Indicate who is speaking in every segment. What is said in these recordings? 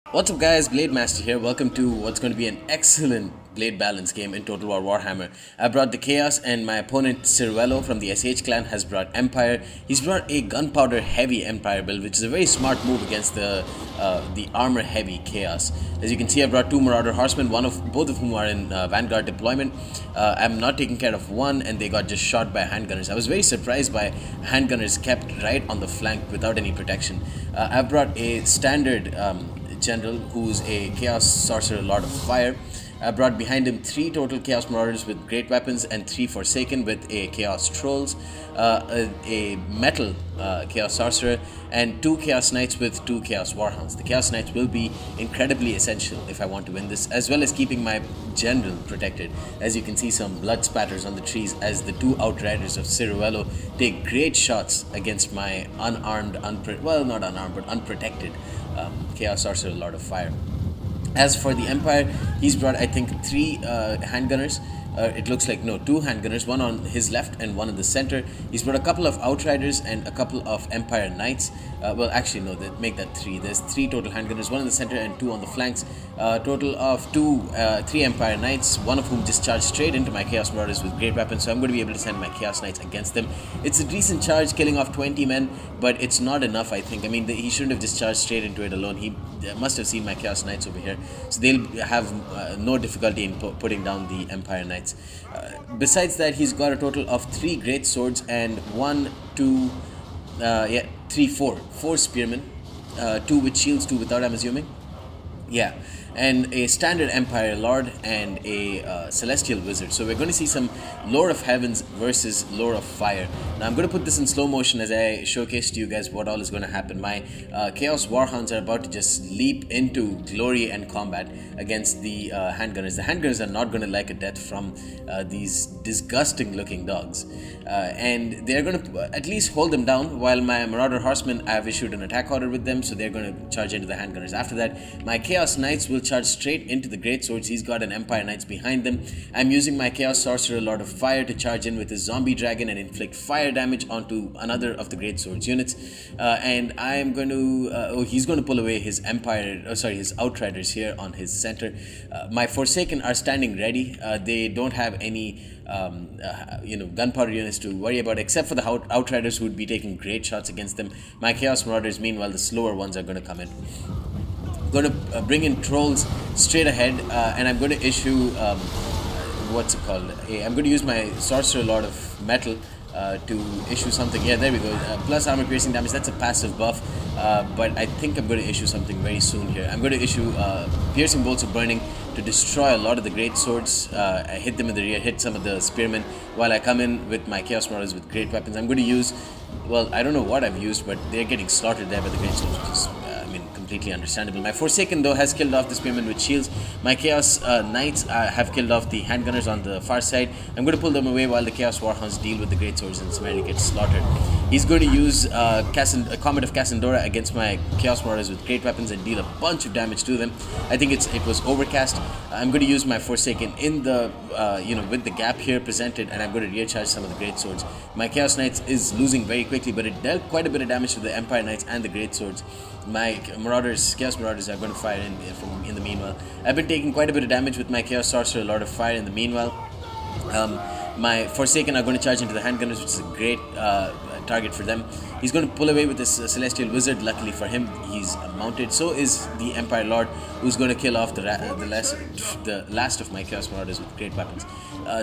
Speaker 1: What's up guys, Blade Master here. Welcome to what's going to be an excellent Blade balance game in Total War Warhammer. I brought the Chaos and my opponent Ciruello from the SH clan has brought Empire. He's brought a gunpowder heavy Empire build, which is a very smart move against the armor heavy Chaos. As you can see, I brought two Marauder Horsemen, both of whom are in Vanguard deployment. I'm not taking care of one and they got just shot by handgunners. I was very surprised by handgunners kept right on the flank without any protection. I brought a standard general who's a Chaos Sorcerer Lord of Fire. I brought behind him 3 total Chaos Marauders with great weapons and 3 Forsaken with a Chaos Trolls, a Metal Chaos Sorcerer, and 2 Chaos Knights with 2 Chaos Warhounds. The Chaos Knights will be incredibly essential if I want to win this, as well as keeping my general protected. As you can see, some blood spatters on the trees as the 2 Outriders of Ciruello take great shots against my unarmed, not unarmed, but unprotected Chaos Sorcerer Lord of Fire. As for the Empire, he's brought I think 3 handgunners. It looks like, no, 2 handgunners, one on his left and one in the center. He's brought a couple of Outriders and a couple of Empire Knights. Well, actually, no, make that 3. There's 3 total handgunners, 1 in the center and 2 on the flanks. Total of 3 Empire Knights, one of whom just charged straight into my Chaos Marauders with great weapons, so I'm going to be able to send my Chaos Knights against them. It's a decent charge, killing off 20 men, but it's not enough, I think. I mean, he shouldn't have just charged straight into it alone. He must have seen my Chaos Knights over here, so they'll have no difficulty in putting down the Empire Knights. Besides that, he's got a total of 3 great swords and 4 spearmen, 2 with shields, 2 without, I'm assuming. Yeah, and a standard Empire Lord and a Celestial Wizard. So we're going to see some Lord of Heavens versus Lord of Fire. Now I'm going to put this in slow motion as I showcase to you guys what all is going to happen. My Chaos Warhounds are about to just leap into glory and combat against the handgunners. The handgunners are not going to like a death from these disgusting looking dogs. And they're going to at least hold them down, while my Marauder Horsemen, I have issued an attack order with them, so they're going to charge into the handgunners. After that, my Chaos Knights will charge straight into the Great Swords. He's got an Empire Knights behind them. I'm using my Chaos Sorcerer Lord of Fire to charge in with his Zombie Dragon and inflict fire damage onto another of the Great Swords units. And I'm going to, he's going to pull away his his Outriders here on his center. My Forsaken are standing ready. They don't have any gunpowder units to worry about, except for the Outriders who would be taking great shots against them. My Chaos Marauders, meanwhile, the slower ones are going to come in. I'm going to bring in Trolls straight ahead, and I'm going to issue, what's it called? I'm going to use my Sorcerer Lord of Metal to issue something. Yeah, there we go. Plus armor piercing damage. That's a passive buff, but I think I'm going to issue something very soon here. I'm going to issue Piercing Bolts of Burning to destroy a lot of the great swords. I hit them in the rear, hit some of the spearmen, while I come in with my Chaos Marauders with great weapons. I'm going to use, well, I don't know what I've used, but they're getting slaughtered there by the great swords, which is completely understandable. My Forsaken, though, has killed off the spearmen with shields. My Chaos Knights have killed off the handgunners on the far side. I'm going to pull them away while the Chaos Warhounds deal with the great swords and summarily get slaughtered. He's going to use Comet of Cassandora against my Chaos Marauders with great weapons and deal a bunch of damage to them. I think it was overcast. I'm going to use my Forsaken in the with the gap here presented, and I'm going to rear charge some of the great swords. My Chaos Knights is losing very quickly, but it dealt quite a bit of damage to the Empire Knights and the great swords. My Chaos Marauders are going to fire in the meanwhile. I've been taking quite a bit of damage with my Chaos Sorcerer Lord of Fire in the meanwhile. My Forsaken are going to charge into the handgunners, which is a great target for them. He's going to pull away with this Celestial Wizard. Luckily for him, he's mounted. So is the Empire Lord, who's going to kill off the last of my Chaos Marauders with great weapons.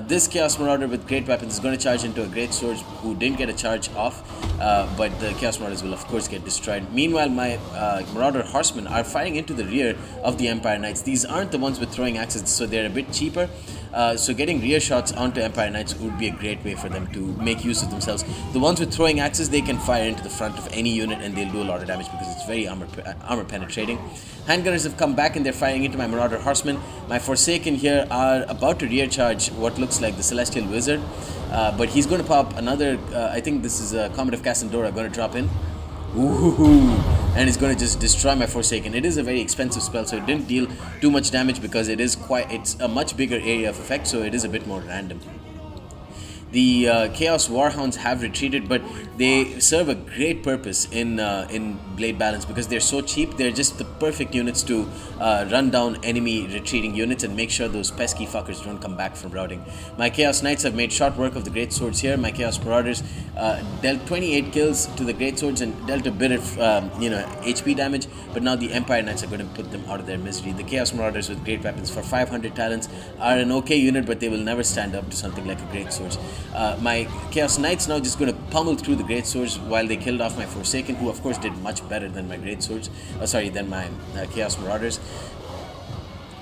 Speaker 1: This Chaos Marauder with great weapons is going to charge into a Great Sword who didn't get a charge off, but the Chaos Marauders will of course get destroyed. Meanwhile, my Marauder Horsemen are firing into the rear of the Empire Knights. These aren't the ones with throwing axes, so they're a bit cheaper. So getting rear shots onto Empire Knights would be a great way for them to make use of themselves. The ones with throwing axes, they can fire into the front of any unit and they'll do a lot of damage because it's very armor penetrating. Handgunners have come back and they're firing into my Marauder Horsemen. My Forsaken here are about to rear charge what looks like the Celestial Wizard, but he's going to pop another, I think this is a Comet of Cassandora going to drop in. Ooh, and it's going to just destroy my Forsaken. It is a very expensive spell, so it didn't deal too much damage because it's a much bigger area of effect, so it is a bit more random. The Chaos Warhounds have retreated, but they serve a great purpose in Blade Balance because they're so cheap. They're just the perfect units to run down enemy retreating units and make sure those pesky fuckers don't come back from routing. My Chaos Knights have made short work of the Great Swords here. My Chaos Marauders dealt 28 kills to the Great Swords and dealt a bit of HP damage, but now the Empire Knights are going to put them out of their misery. The Chaos Marauders with great weapons for 500 talents are an okay unit, but they will never stand up to something like a Great Swords. My Chaos Knights now just going to pummel through the Great Swords while they killed off my Forsaken, who of course did much better than my Great Swords, than my Chaos Marauders.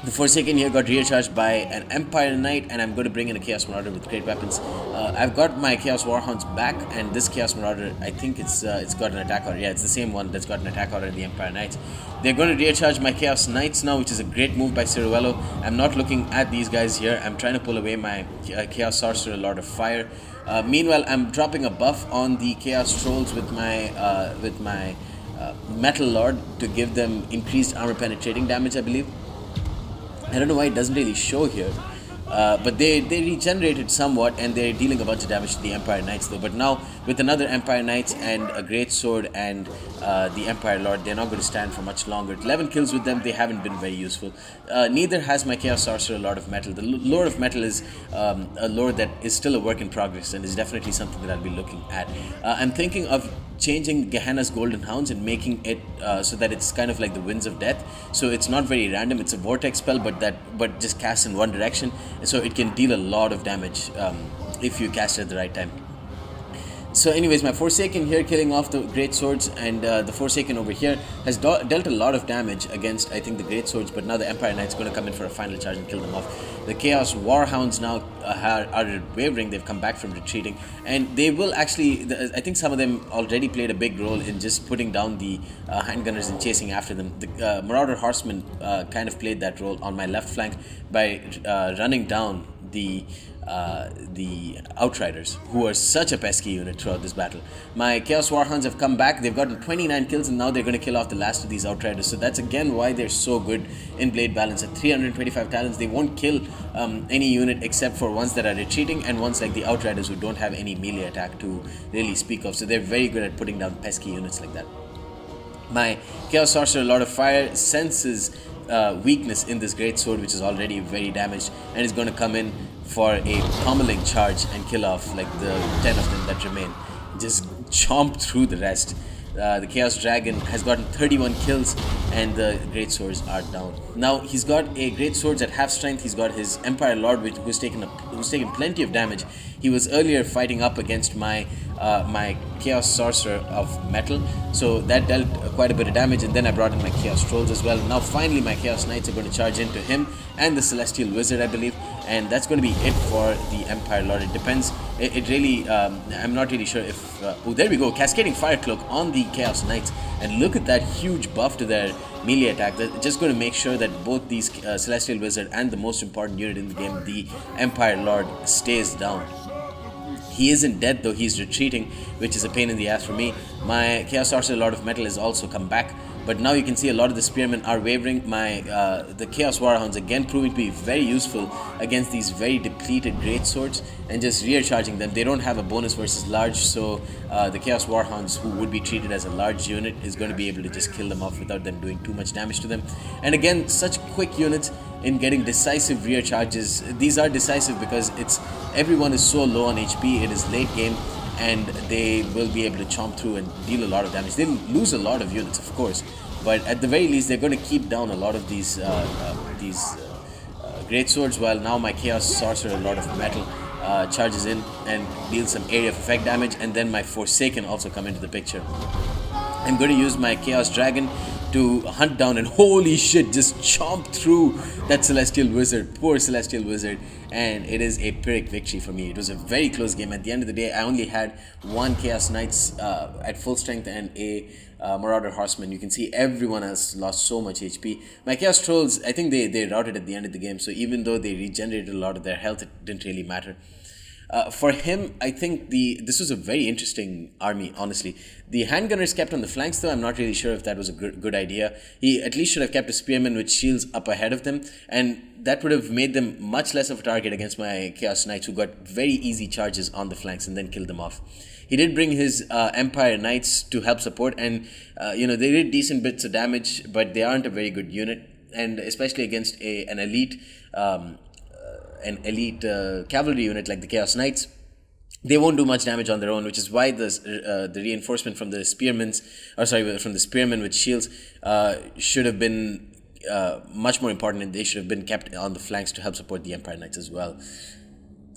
Speaker 1: The Forsaken here got recharged by an Empire Knight, and I'm going to bring in a Chaos Marauder with great weapons. I've got my Chaos Warhounds back, and this Chaos Marauder, I think it's got an attack order. Yeah, it's the same one that's got an attack order in the Empire Knights. They're going to recharge my Chaos Knights now, which is a great move by Ciruello. I'm not looking at these guys here. I'm trying to pull away my Chaos Sorcerer, Lord of Fire. Meanwhile, I'm dropping a buff on the Chaos Trolls with my Metal Lord to give them increased armor penetrating damage, I believe. I don't know why it doesn't really show here, but they regenerated somewhat, and they're dealing a bunch of damage to the Empire Knights though. But now with another Empire Knights and a Great Sword and the Empire Lord, they're not going to stand for much longer. 11 kills with them, they haven't been very useful. Neither has my Chaos Sorcerer, Lord of Metal. The Lord of Metal is a lore that is still a work in progress and is definitely something that I'll be looking at. I'm thinking of changing Gehenna's Golden Hounds and making it so that it's kind of like the Winds of Death. So it's not very random. It's a vortex spell, but just cast in one direction, so it can deal a lot of damage if you cast it at the right time. So anyways, my Forsaken here killing off the Great Swords, and the Forsaken over here has dealt a lot of damage against, I think, the Great Swords, but now the Empire Knight's going to come in for a final charge and kill them off. The Chaos Warhounds now are wavering. They've come back from retreating, and they will actually, I think some of them already played a big role in just putting down the handgunners and chasing after them. The Marauder Horsemen kind of played that role on my left flank by running down the Outriders, who are such a pesky unit throughout this battle. My Chaos Warhounds have come back. They've gotten 29 kills, and now they're going to kill off the last of these Outriders. So that's again why they're so good in Blade Balance. At 325 talents, they won't kill any unit except for ones that are retreating and ones like the Outriders who don't have any melee attack to really speak of. So they're very good at putting down pesky units like that. My Chaos Sorcerer, Lord of Fire, senses weakness in this Great Sword, which is already very damaged, and is going to come in for a pummeling charge and kill off like the 10 of them that remain. Just chomp through the rest. The Chaos Dragon has gotten 31 kills, and the Great Swords are down. Now he's got a Great Swords at half strength. He's got his Empire Lord, who's taken plenty of damage. He was earlier fighting up against my Chaos Sorcerer of Metal, so that dealt quite a bit of damage, and then I brought in my Chaos Trolls as well. Now finally my Chaos Knights are going to charge into him and the Celestial Wizard, I believe, and that's going to be it for the Empire Lord. It depends. It really, I'm not really sure if... oh, there we go, Cascading Fire Cloak on the Chaos Knights, and look at that huge buff to their melee attack. That's just going to make sure that both these Celestial Wizard and the most important unit in the game, the Empire Lord, stays down. He isn't dead though, he's retreating, which is a pain in the ass for me. My Chaos Sorcerer, Lord of Metal, has also come back, but now you can see a lot of the spearmen are wavering. The Chaos Warhounds again proving to be very useful against these very depleted Great Swords and just recharging them. They don't have a bonus versus large, so the Chaos Warhounds, who would be treated as a large unit, is going to be able to just kill them off without them doing too much damage to them. And again, such quick units in getting decisive rear charges. These are decisive because everyone is so low on HP, it is late game, and they will be able to chomp through and deal a lot of damage. They'll lose a lot of units, of course, but at the very least they're going to keep down a lot of these Great Swords, while now my Chaos Sorcerer, Lord of Metal, charges in and deals some area of effect damage, and then my Forsaken also come into the picture. I'm going to use my Chaos Dragon to hunt down, and holy shit, just chomp through that Celestial Wizard, poor Celestial Wizard, and it is a Pyrrhic victory for me. It was a very close game. At the end of the day, I only had one Chaos Knights at full strength and a Marauder Horseman. You can see everyone else lost so much HP. My Chaos Trolls, I think they routed at the end of the game, so even though they regenerated a lot of their health, it didn't really matter. For him, I think this was a very interesting army, honestly. The handgunners kept on the flanks, though. I'm not really sure if that was a good idea. He at least should have kept a spearman with shields up ahead of them. And that would have made them much less of a target against my Chaos Knights, who got very easy charges on the flanks and then killed them off. He did bring his Empire Knights to help support, and they did decent bits of damage, but they aren't a very good unit, and especially against an elite cavalry unit like the Chaos Knights, they won't do much damage on their own, which is why the reinforcement from the spearmen with shields should have been much more important, and they should have been kept on the flanks to help support the Empire Knights as well.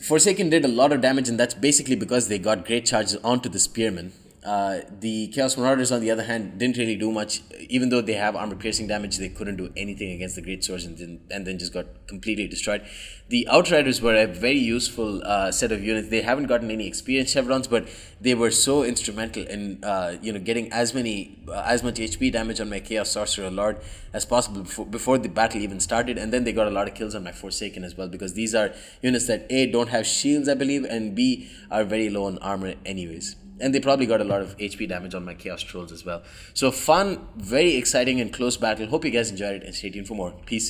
Speaker 1: Forsaken did a lot of damage, and that's basically because they got great charges onto the spearmen. The Chaos Marauders, on the other hand, didn't really do much. Even though they have armor piercing damage, they couldn't do anything against the Great Swords, and then just got completely destroyed. The Outriders were a very useful set of units. They haven't gotten any experience chevrons, but they were so instrumental in getting as much HP damage on my Chaos Sorcerer Lord as possible before the battle even started, and then they got a lot of kills on my Forsaken as well, because these are units that A, don't have shields, I believe, and B, are very low on armor anyways. And they probably got a lot of HP damage on my Chaos Trolls as well. So fun, very exciting and close battle. Hope you guys enjoyed it, and stay tuned for more. Peace.